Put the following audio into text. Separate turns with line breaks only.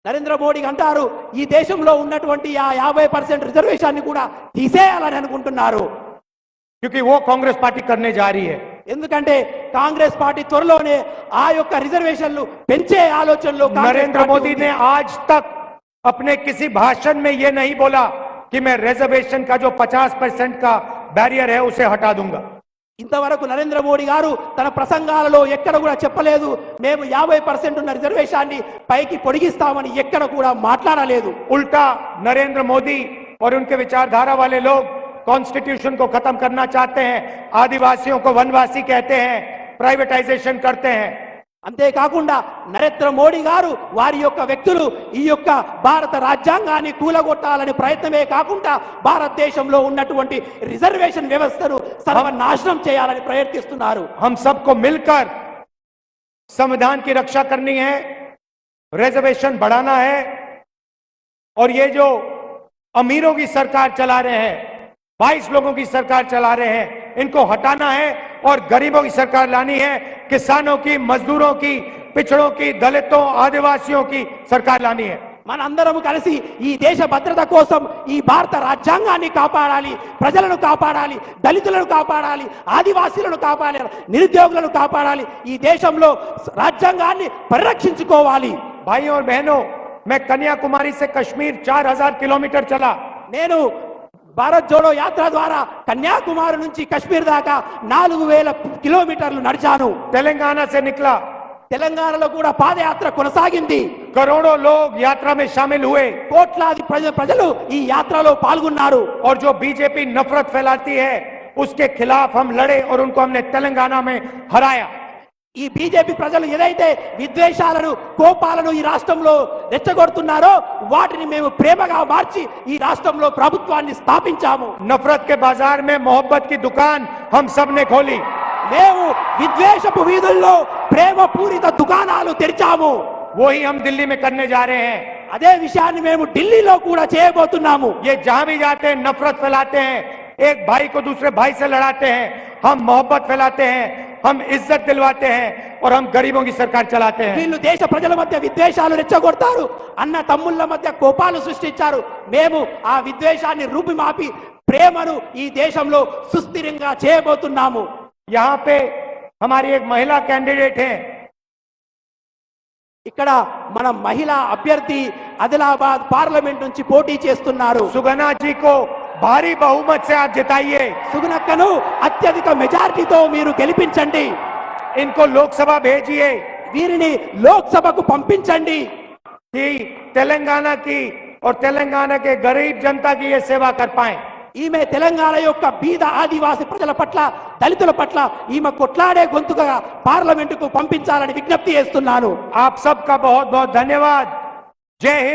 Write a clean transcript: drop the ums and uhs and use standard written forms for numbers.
నరేంద్ర మోడీ అంటారు ఈ దేశంలో ఉన్నటువంటి ఆ 50% రిజర్వేషన్ ని కూడా తీసేయాలని అనుకుంటున్నారు.
क्योंकि वो कांग्रेस पार्टी करने जा रही है.
ఎందుకంటే కాంగ్రెస్ పార్టీ త్వరలోనే ఆ యొక్క రిజర్వేషన్లు పెంచే ఆలోచనలో
नरेंद्र मोदी ने आज तक अपने किसी भाषण में ये नहीं बोला कि मैं रिजर्वेशन का जो 50% का बैरियर है उसे हटा दूंगा.
ఇంతవరకు నరేంద్ర మోడీ గారు తన ప్రసంగాలలో ఎక్కడ కూడా చెప్పలేదు మేము 50% ఉన్న రిజర్వేషన్ని పైకి పొడిగిస్తామని ఎక్కడ కూడా మాట్లాడలేదు.
उल्टा नरेंद्र मोदी और उनके विचारधारा वाले लोग कॉन्स्टिट्यूशन को खत्म करना चाहते हैं, आदिवासियों को वनवासी कहते हैं, प्राइवेटाइजेशन करते हैं.
అంతేకాకుండా నరేంద్ర మోడీ గారు వారి యొక్క వ్యక్తులు ఈ యొక్క భారత రాజ్యాంగాన్ని కూలగొట్టాలని ప్రయత్నమే కాకుండా భారతదేశంలో ఉన్నటువంటి రిజర్వేషన్ వ్యవస్థను సర్వనాశనం చేయాలని ప్రయత్నిస్తున్నారు.
हम सबको मिलकर संविधान की रक्षा करनी है, रिजर्वेशन बढ़ाना है और ये जो अमीरों की सरकार चला रहे हैं, 22 लोगों की सरकार चला रहे हैं, इनको हटाना है और गरीबों की सरकार लानी है. किसानों की, मजदूरों की, पिछड़ों की, दलितों, आदिवासियों की सरकार लानी है.
మనందరం కలిసి ఈ దేశ భద్రత కోసం ఈ భారత రాజ్యాంగాన్ని కాపాడాలి, ప్రజలను కాపాడాలి, దళితులను కాపాడాలి, ఆదివాసీలను కాపాడాలి, నిరుద్యోగులను కాపాడాలి, ఈ దేశంలో రాజ్యాంగాన్ని పరిరక్షించుకోవాలి.
भाइयों और बहनों, मैं कन्याकुमारी से कश्मीर 4000 किलोमीटर चला.
నేను భారత్ జోడో యాత్ర ద్వారా కన్యాకుమారి నుంచి కశ్మీర్ దాకా 4000 కిలోమీటర్లు నడిచాను.
तेलंगाना से निकला.
తెలంగాణలో కూడా పాదయాత్ర కొనసాగింది.
करोड़ों लोग यात्रा में शामिल हुए.
కోట్లాది ప్రజలు ఈ యాత్రలో పాల్గొన్నారు.
और जो बीजेपी नफरत फैलाती है उसके खिलाफ हम लड़े और उनको हमने तेलंगाना में हराया.
ఈ బీజేపీ ప్రజలు ఏదైతే విద్వేషాలను, కోపాలను ఈ రాష్ట్రంలో రెచ్చగొడుతున్నారో వాటిని మేము ప్రేమగా మార్చి ఈ రాష్ట్రంలో ప్రభుత్వాన్ని స్థాపించాము.
नफरत के बाजार में मोहब्बत की दुकान हम सब ने खोली.
మేము విద్వేషపు వీధుల్లో ప్రేమ పూరిత దుకాణాలు తెరిచాము.
वही हम दिल्ली में करने जा रहे हैं.
అదే విషయాన్ని మేము ఢిల్లీలో కూడా చేయబోతున్నాము.
ये जहां भी जाते हैं नफरत फैलाते हैं, एक भाई को दूसरे भाई से लड़ाते हैं. हम मोहब्बत फैलाते हैं, हम इज्जत दिलवाते हैं और हम गरीबों की सरकार चलाते हैं.
వీళ్ళు దేశ ప్రజల మధ్య విద్వేషాలు రెచ్చగొడతారు, అన్న తమ్ముళ్ళ మధ్య కోపాలు సృష్టించారు. మేము ఆ విద్వేషాన్ని రూపుమాపి ప్రేమను ఈ దేశంలో సుస్థిరంగా చేయబోతున్నాము.
यहाँ पे हमारी एक महिला कैंडिडेट है.
ఇక్కడ మన మహిళా అభ్యర్థి ఆదిలాబాద్ పార్లమెంట్ నుంచి పోటీ చేస్తున్నారు.
सुगना जी को भारी बहुमत से आप जिताइए.
సుగుణక్కను అత్యధిక మెజారిటీతో మీరు గెలిపించండి.
इनको लोकसभा भेजिए
వీరిని లోక్సభకు పంపించండి.
कि तेलंगाना की और तेलंगाना के गरीब जनता की ये सेवा कर पाए.
ఈమె తెలంగాణ యొక్క బీద ఆదివాసి ప్రజల పట్ల, దళితుల పట్ల ఈమె కొట్లాడే గొంతుగా పార్లమెంటుకు పంపించాలని విజ్ఞప్తి చేస్తున్నాను.
आप सबका बहुत बहुत धन्यवाद. जय हिंद.